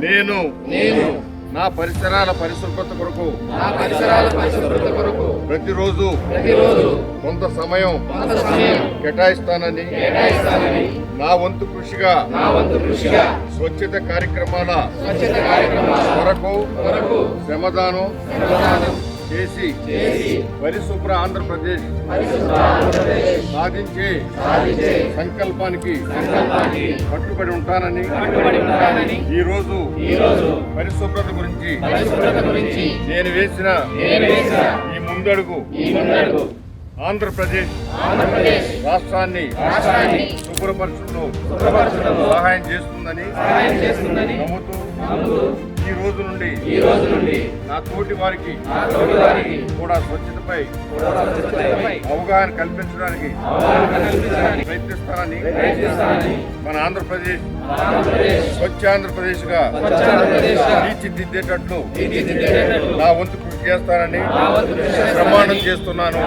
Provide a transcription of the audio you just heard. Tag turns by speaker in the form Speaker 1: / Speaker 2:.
Speaker 1: నేను నా పరిసరాల పరిశుభ్రత కొరకు ప్రతిరోజు కొంత సమయం కేటాయిస్తానని నా వంతు కృషిగా స్వచ్ఛత కార్యక్రమాల కొరకు శ్రమదానం చేసి పరిశుభ్ర ఆంధ్రప్రదేశ్ సాధించే సంకల్పానికి కట్టుబడి ఉంటానని ఈ రోజు పరిశుభ్రత గురించి నేను వేసిన ఈ ముందడుగు ఆంధ్రప్రదేశ్ రాష్ట్రాన్ని శుభ్రపరచడంలో సహాయం చేస్తుందని నమ్ముతూ ఈ రోజు నుండి నా తోటి వారికి కూడా స్వచ్ఛతపై అవగాహన కల్పించడానికి ప్రయత్నిస్తానని మన ఆంధ్రప్రదేశ్ స్వచ్ఛ ఆంధ్రప్రదేశ్ గా తీర్చిదిద్దేటట్లు నా వంతు కృషి చేస్తానని ప్రమాణం చేస్తున్నాను.